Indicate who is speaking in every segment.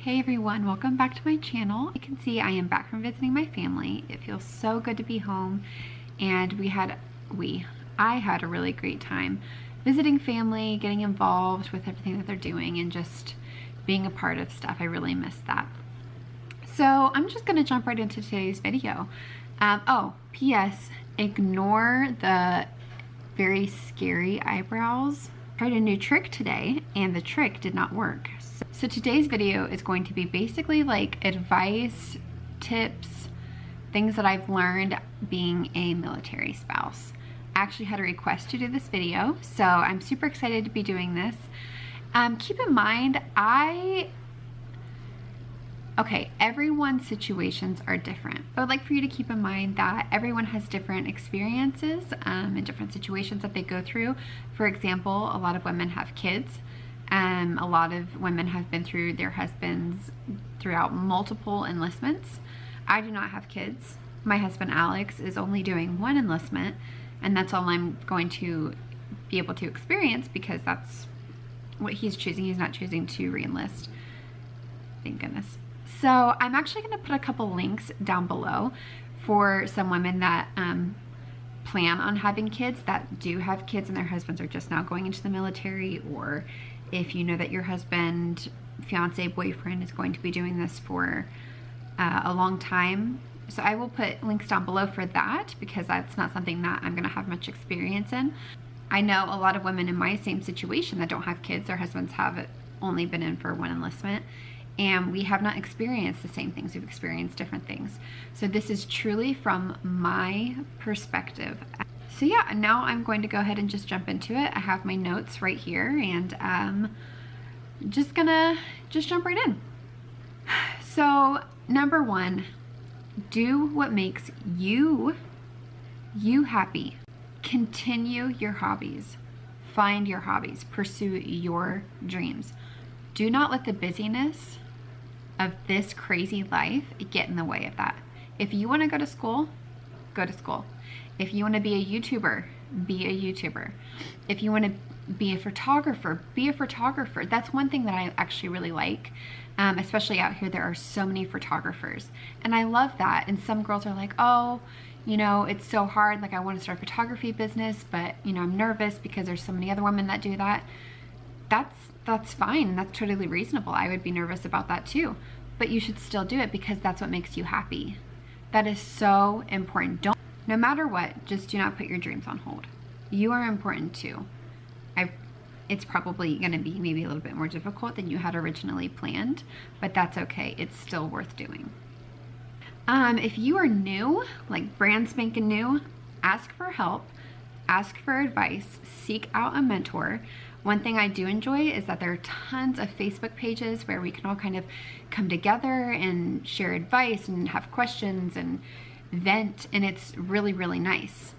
Speaker 1: Hey everyone, welcome back to my channel. You can see I am back from visiting my family. It feels so good to be home, and I had a really great time visiting family, getting involved with everything that they're doing, and just being a part of stuff. I really miss that. So I'm just gonna jump right into today's video. P.S. Ignore the very scary eyebrows. Tried a new trick today and the trick did not work. So today's video is going to be basically like advice, tips, things that I've learned being a military spouse. I actually had a request to do this video, so I'm super excited to be doing this. Keep in mind, everyone's situations are different. I would like for you to keep in mind that everyone has different experiences and different situations that they go through. For example, a lot of women have kids. A lot of women have been through their husbands throughout multiple enlistments. I do not have kids. My husband Alex is only doing one enlistment, and that's all I'm going to be able to experience because that's what he's choosing. He's not choosing to re-enlist. Thank goodness. So I'm actually going to put a couple links down below for some women that plan on having kids, that do have kids and their husbands are just now going into the military, or if you know that your husband, fiance, boyfriend is going to be doing this for a long time. So I will put links down below for that because that's not something that I'm going to have much experience in. I know a lot of women in my same situation that don't have kids, their husbands have only been in for one enlistment, and we have not experienced the same things. We've experienced different things. So this is truly from my perspective. So yeah, now I'm going to go ahead and just jump into it. I have my notes right here, and just gonna jump right in. So number one, do what makes you happy. Continue your hobbies. Find your hobbies. Pursue your dreams. Do not let the busyness of this crazy life get in the way of that. If you want to go to school, go to school. If you want to be a YouTuber, be a YouTuber. If you want to be a photographer, be a photographer. That's one thing that I actually really like, especially out here. There are so many photographers, and I love that. And some girls are like, oh, you know, it's so hard. Like, I want to start a photography business, but you know, I'm nervous because there's so many other women that do that. That's fine. That's totally reasonable. I would be nervous about that too, but you should still do it because that's what makes you happy. That is so important. No matter what, just do not put your dreams on hold. You are important too. It's probably going to be maybe a little bit more difficult than you had originally planned, but that's okay. It's still worth doing. If you are new, like brand spanking new, ask for help, ask for advice, seek out a mentor. One thing I do enjoy is that there are tons of Facebook pages where we can all kind of come together and share advice and have questions and vent, and it's really, really nice.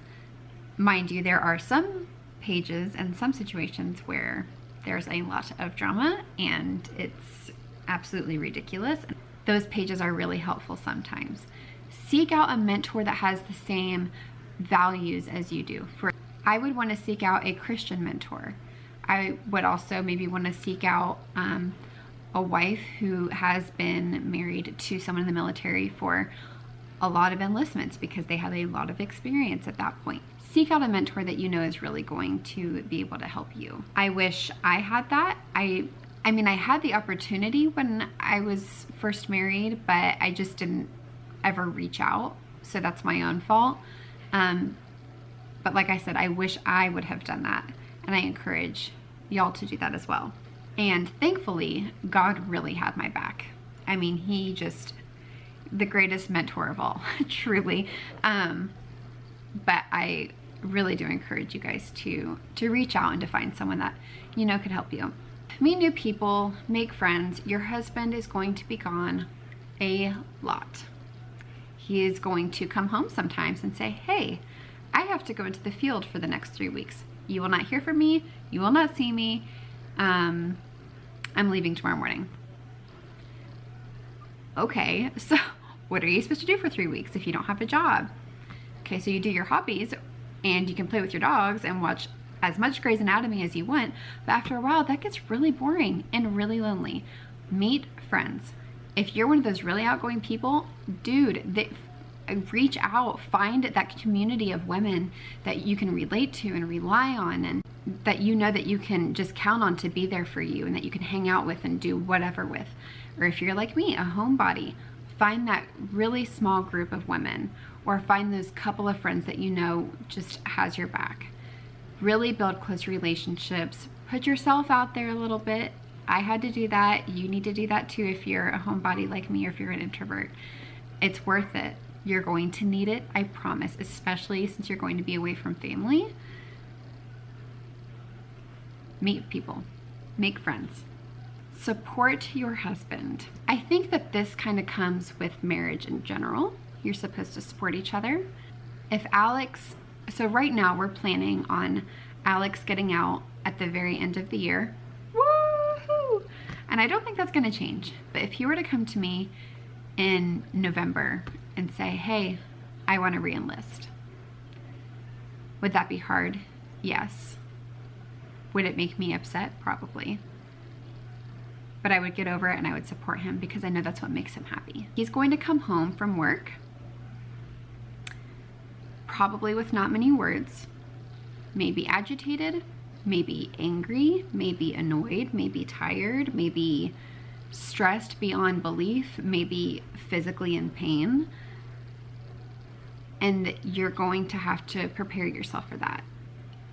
Speaker 1: Mind you, there are some pages and some situations where there's a lot of drama and it's absolutely ridiculous. Those pages are really helpful sometimes. Seek out a mentor that has the same values as you do. I would want to seek out a Christian mentor. I would also maybe want to seek out a wife who has been married to someone in the military for a lot of enlistments because they have a lot of experience at that point. Seek out a mentor that you know is really going to be able to help you. I wish I had that. I mean, I had the opportunity when I was first married, but I just didn't ever reach out. So that's my own fault. But like I said, I wish I would have done that. And I encourage y'all to do that as well. And thankfully, God really had my back. I mean, he just, the greatest mentor of all, truly. But I really do encourage you guys to reach out and to find someone that you know could help you. Meet new people, make friends. Your husband is going to be gone a lot. He is going to come home sometimes and say, hey, I have to go into the field for the next 3 weeks. You will not hear from me. You will not see me. I'm leaving tomorrow morning. Okay, so what are you supposed to do for 3 weeks if you don't have a job? Okay, so you do your hobbies and you can play with your dogs and watch as much Grey's Anatomy as you want, but after a while that gets really boring and really lonely. Meet friends. If you're one of those really outgoing people, dude, reach out, find that community of women that you can relate to and rely on, and that you know that you can just count on to be there for you and that you can hang out with and do whatever with. Or if you're like me, a homebody, find that really small group of women, or find those couple of friends that you know just has your back. Really build close relationships. Put yourself out there a little bit. I had to do that. You need to do that too if you're a homebody like me or if you're an introvert. It's worth it. You're going to need it, I promise, especially since you're going to be away from family. Meet people. Make friends. Support your husband. I think that this kind of comes with marriage in general. You're supposed to support each other. So right now we're planning on Alex getting out at the very end of the year. Woohoo! And I don't think that's gonna change. But if he were to come to me in November and say, hey, I wanna re-enlist, would that be hard? Yes. Would it make me upset? Probably. But I would get over it and I would support him because I know that's what makes him happy. He's going to come home from work, probably with not many words, maybe agitated, maybe angry, maybe annoyed, maybe tired, maybe stressed beyond belief, maybe physically in pain. And you're going to have to prepare yourself for that.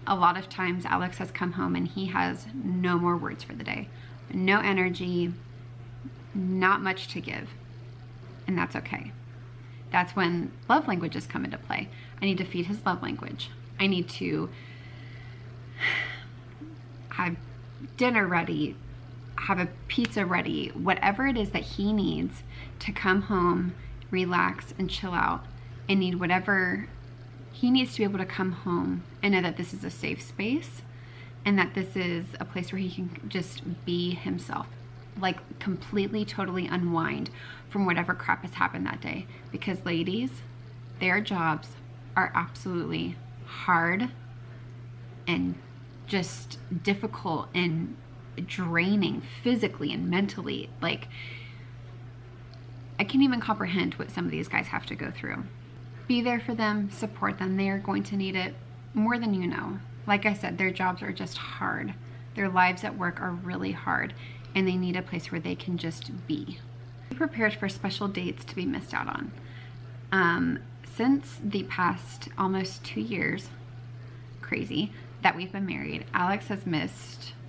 Speaker 1: A lot of times Alex has come home and he has no more words for the day, no energy, not much to give, and that's okay. That's when love languages come into play. I need to feed his love language. I need to have dinner ready, have a pizza ready, whatever it is that he needs to come home, relax, and chill out, and need whatever he needs to be able to come home and know that this is a safe space and that this is a place where he can just be himself, like completely, totally unwind from whatever crap has happened that day. Because ladies, their jobs are absolutely hard and just difficult and draining physically and mentally. Like, I can't even comprehend what some of these guys have to go through. Be there for them, support them. They are going to need it more than you know. Like I said, their jobs are just hard. Their lives at work are really hard, and they need a place where they can just be. Be prepared for special dates to be missed out on. Since the past almost 2 years, crazy, that we've been married, Alex has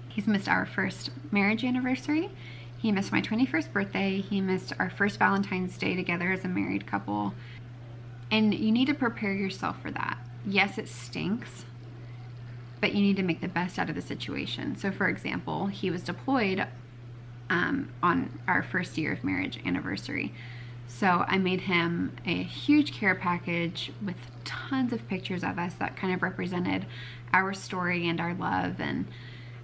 Speaker 1: he's missed our first marriage anniversary. He missed my 21st birthday. He missed our first Valentine's Day together as a married couple. And you need to prepare yourself for that. Yes, it stinks, but you need to make the best out of the situation. So for example, he was deployed on our first year of marriage anniversary. So I made him a huge care package with tons of pictures of us that kind of represented our story and our love. And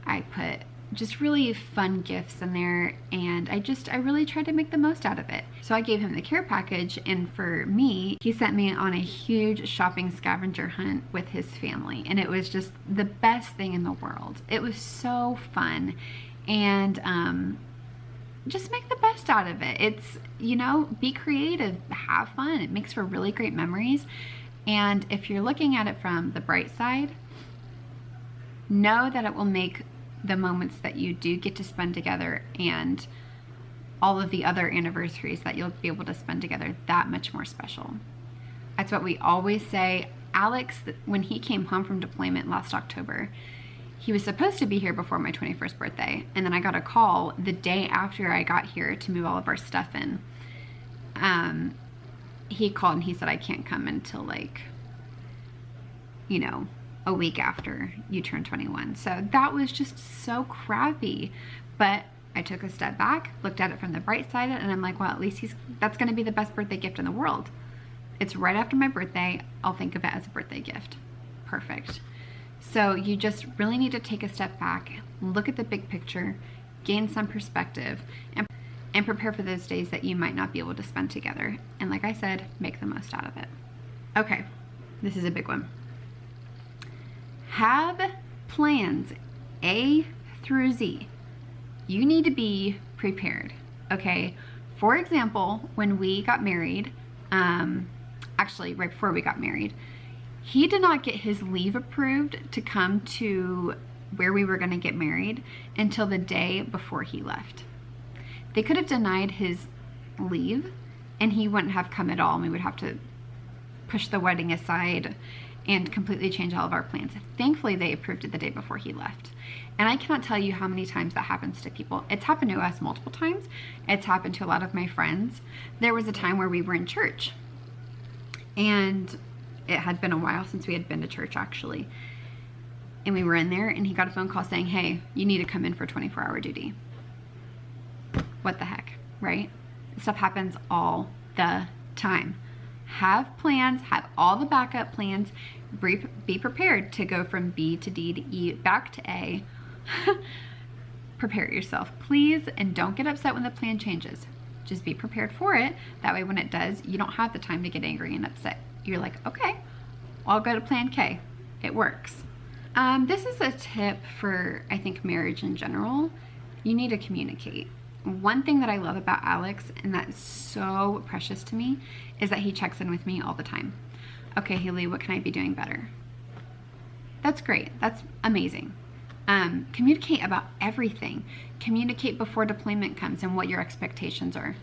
Speaker 1: I put just really fun gifts in there, and I really tried to make the most out of it. So I gave him the care package, and for me, he sent me on a huge shopping scavenger hunt with his family, and it was just the best thing in the world. It was so fun, and just make the best out of it. It's, you know, be creative, have fun. It makes for really great memories. And if you're looking at it from the bright side, know that it will make the moments that you do get to spend together and all of the other anniversaries that you'll be able to spend together that much more special. That's what we always say. Alex, when he came home from deployment last October, he was supposed to be here before my 21st birthday, and then I got a call the day after I got here to move all of our stuff in. He called and he said, I can't come until, like, you know, a week after you turn 21. So that was just so crappy. But I took a step back, looked at it from the bright side, and I'm like, well, at least that's gonna be the best birthday gift in the world. It's right after my birthday. I'll think of it as a birthday gift. Perfect. So you just really need to take a step back, look at the big picture, gain some perspective, and prepare for those days that you might not be able to spend together. And like I said, make the most out of it. Okay, this is a big one. Have plans A through Z. You need to be prepared, okay? For example, when we got married, actually right before we got married, he did not get his leave approved to come to where we were going to get married until the day before he left. They could have denied his leave and he wouldn't have come at all, and we would have to push the wedding aside and completely change all of our plans. Thankfully, they approved it the day before he left. And I cannot tell you how many times that happens to people. It's happened to us multiple times. It's happened to a lot of my friends. There was a time where we were in church, and it had been a while since we had been to church, actually. And we were in there, and he got a phone call saying, hey, you need to come in for 24-hour duty. What the heck, right? This stuff happens all the time. Have plans, have all the backup plans, be prepared to go from B to D to E back to A. Prepare yourself, please, and don't get upset when the plan changes. Just be prepared for it. That way when it does, you don't have the time to get angry and upset. You're like, okay, I'll go to plan K. It works. This is a tip for, I think, marriage in general. You need to communicate. One thing that I love about Alex, and that is so precious to me, is that he checks in with me all the time. Okay, Haley, what can I be doing better? That's great. That's amazing. Communicate about everything. Communicate before deployment comes and what your expectations are.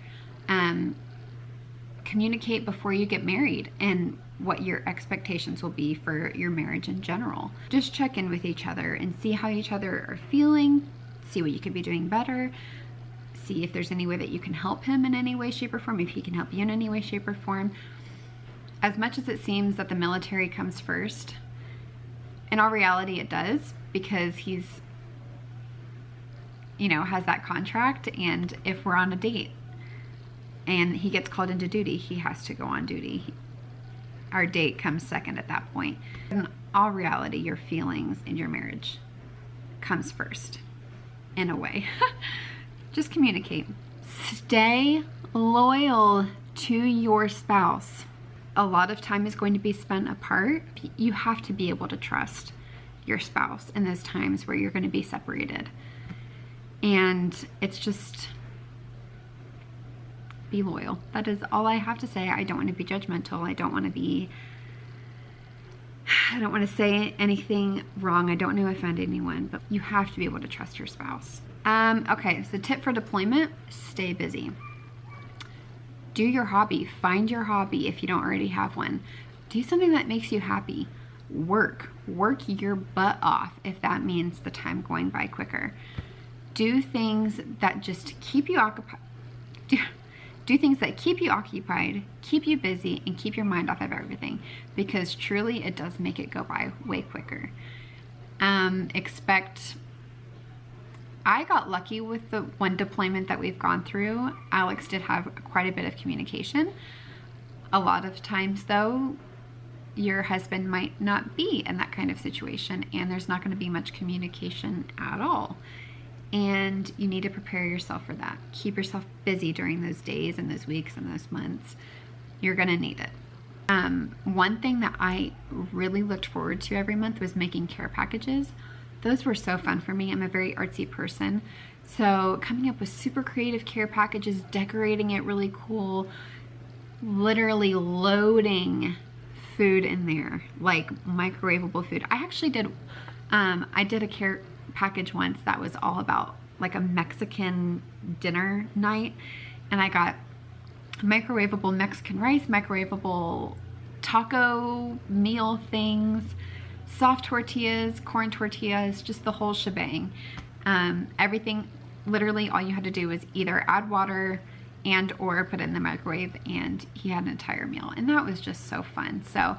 Speaker 1: Communicate before you get married and what your expectations will be for your marriage in general. Just check in with each other and see how each other are feeling, see what you could be doing better, see if there's any way that you can help him in any way, shape, or form, if he can help you in any way, shape, or form. As much as it seems that the military comes first, in all reality it does, because he's, you know, has that contract, and if we're on a date and he gets called into duty, he has to go on duty. Our date comes second at that point. In all reality, your feelings in your marriage comes first, in a way. Just communicate. Stay loyal to your spouse. A lot of time is going to be spent apart. You have to be able to trust your spouse in those times where you're going to be separated. And it's just, be loyal. That is all I have to say. I don't want to be judgmental. I don't want to say anything wrong. I don't want to offend anyone, but you have to be able to trust your spouse. Okay, so tip for deployment, stay busy. Do your hobby. Find your hobby if you don't already have one. Do something that makes you happy. Work your butt off if that means the time going by quicker. Do things that just keep you occupied. Do things that keep you occupied, keep you busy, and keep your mind off of everything, because truly it does make it go by way quicker. I got lucky with the one deployment that we've gone through. Alex did have quite a bit of communication. A lot of times though, your husband might not be in that kind of situation, and there's not going to be much communication at all. And you need to prepare yourself for that. Keep yourself busy during those days and those weeks and those months. You're going to need it. One thing that I really looked forward to every month was making care packages. Those were so fun for me. I'm a very artsy person. So coming up with super creative care packages, decorating it really cool, literally loading food in there, like microwavable food. I actually did, I did a care package once that was all about like a Mexican dinner night, and I got microwavable Mexican rice, microwavable taco meal things, soft tortillas, corn tortillas, just the whole shebang. Everything, literally all you had to do was either add water and or put it in the microwave, and he had an entire meal, and that was just so fun. So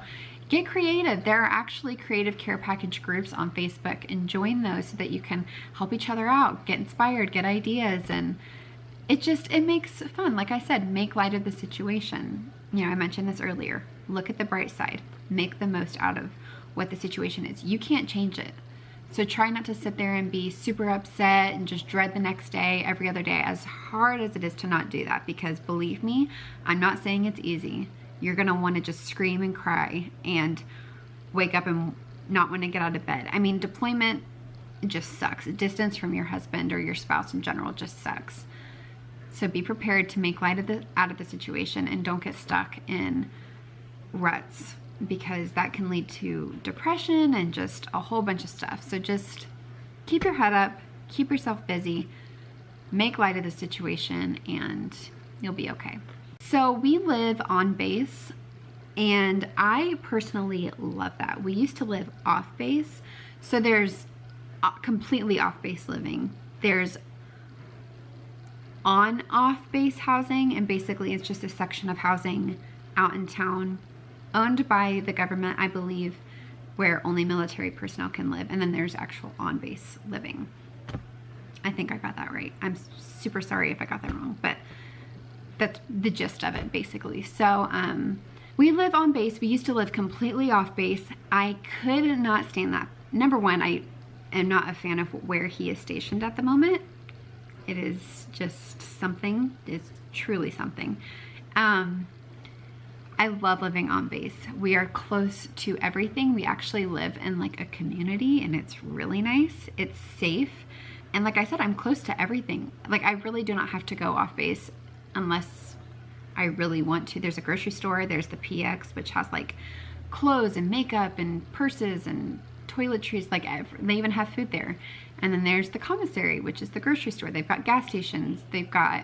Speaker 1: get creative. There are actually creative care package groups on Facebook, and join those so that you can help each other out, get inspired, get ideas, and it makes fun. Like I said, make light of the situation. You know, I mentioned this earlier. Look at the bright side. Make the most out of what the situation is. You can't change it. So try not to sit there and be super upset and just dread the next day, every other day, as hard as it is to not do that, because believe me, I'm not saying it's easy. You're gonna wanna just scream and cry and wake up and not wanna get out of bed. I mean, deployment just sucks. Distance from your husband or your spouse in general just sucks. So be prepared to make light out of the situation and don't get stuck in ruts, because that can lead to depression and just a whole bunch of stuff. So just keep your head up, keep yourself busy, make light of the situation, and you'll be okay. So we live on base, and I personally love that. We used to live off base. So there's completely off base living. There's on off base housing, and basically it's just a section of housing out in town owned by the government, I believe, where only military personnel can live. And then there's actual on base living. I think I got that right. I'm super sorry if I got that wrong, but that's the gist of it basically. So we live on base. We used to live completely off base. I could not stand that. Number one, I am not a fan of where he is stationed at the moment. It is just something. It's truly something. I love living on base. We are close to everything. We actually live in like a community, and it's really nice. It's safe. And like I said, I'm close to everything. Like I really do not have to go off base unless I really want to. There's a grocery store. There's the PX, which has like clothes and makeup and purses and toiletries. Like they even have food there. And then there's the commissary, which is the grocery store. They've got gas stations. They've got,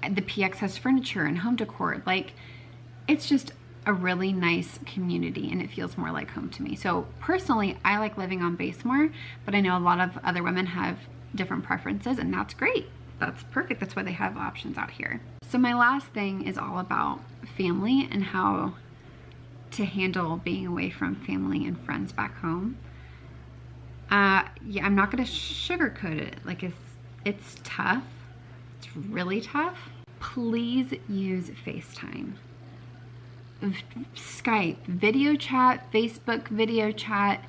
Speaker 1: the PX has furniture and home decor. Like, it's just a really nice community, and it feels more like home to me. So personally, I like living on base more, but I know a lot of other women have different preferences, and that's great. That's perfect. That's why they have options out here. So my last thing is all about family and how to handle being away from family and friends back home. Yeah, I'm not gonna sugarcoat it. Like it's tough. It's really tough. Please use FaceTime, Skype, video chat, Facebook video chat.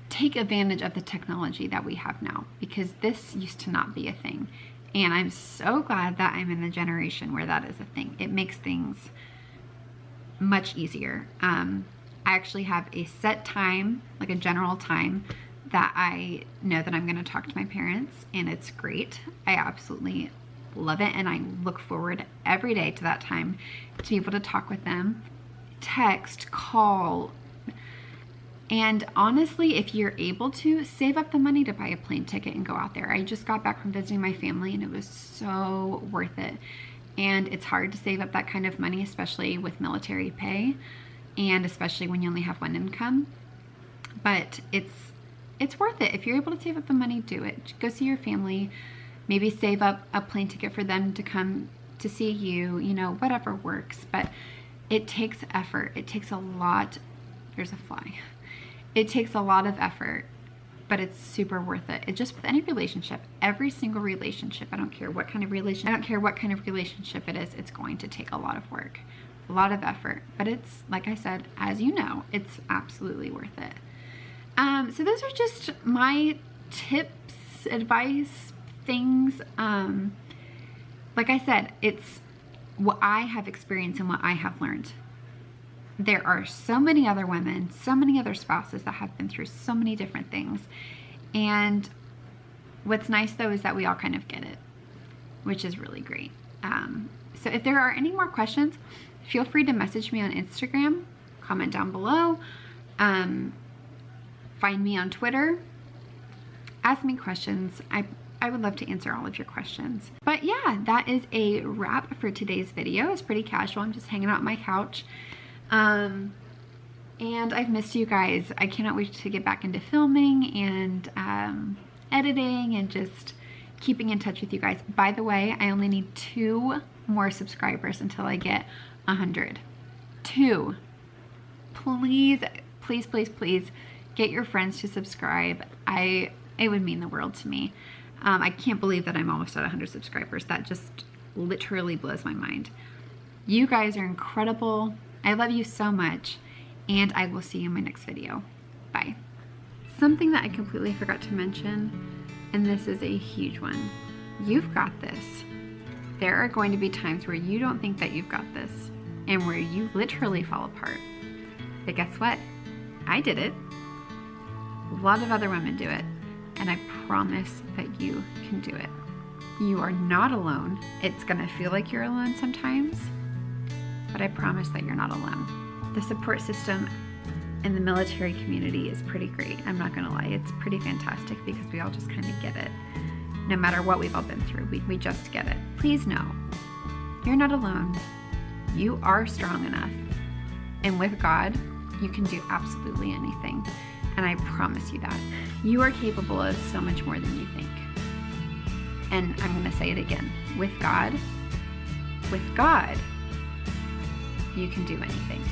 Speaker 1: Take advantage of the technology that we have now, because this used to not be a thing. And I'm so glad that I'm in the generation where that is a thing. It makes things much easier. I actually have a set time, like a general time, that I know that I'm going to talk to my parents, and it's great. I absolutely love it, and I look forward every day to that time to be able to talk with them, text, call. And honestly, if you're able to, save up the money to buy a plane ticket and go out there. I just got back from visiting my family, and it was so worth it. And it's hard to save up that kind of money, especially with military pay, and especially when you only have one income. But it's worth it. If you're able to save up the money, do it. Go see your family. Maybe save up a plane ticket for them to come to see you, you know, whatever works. But it takes effort. It takes a lot. There's a fly. It takes a lot of effort, but it's super worth it. It's just with any relationship, every single relationship, I don't care what kind of relationship it is, it's going to take a lot of work, a lot of effort. But it's, like I said, as you know, it's absolutely worth it. So those are just my tips, advice, things. Like I said, it's what I have experienced and what I have learned. There are so many other women, so many other spouses that have been through so many different things. And what's nice though is that we all kind of get it, which is really great. So if there are any more questions, feel free to message me on Instagram, comment down below, find me on Twitter, ask me questions. I would love to answer all of your questions. But yeah, that is a wrap for today's video. It's pretty casual. I'm just hanging out on my couch. And I've missed you guys. I cannot wait to get back into filming and editing and just keeping in touch with you guys. By the way, I only need 2 more subscribers until I get 100. 2. Please, please, please, please get your friends to subscribe. It would mean the world to me. I can't believe that I'm almost at 100 subscribers. That just literally blows my mind. You guys are incredible. I love you so much, and I will see you in my next video. Bye. Something that I completely forgot to mention, and this is a huge one. You've got this. There are going to be times where you don't think that you've got this, and where you literally fall apart. But guess what? I did it. A lot of other women do it, and I promise that you can do it. You are not alone. It's going to feel like you're alone sometimes, but I promise that you're not alone. The support system in the military community is pretty great. I'm not going to lie. It's pretty fantastic because we all just kind of get it. No matter what we've all been through, we just get it. Please know, you're not alone. You are strong enough. And with God, you can do absolutely anything. And I promise you that. You are capable of so much more than you think. And I'm going to say it again. With God, you can do anything.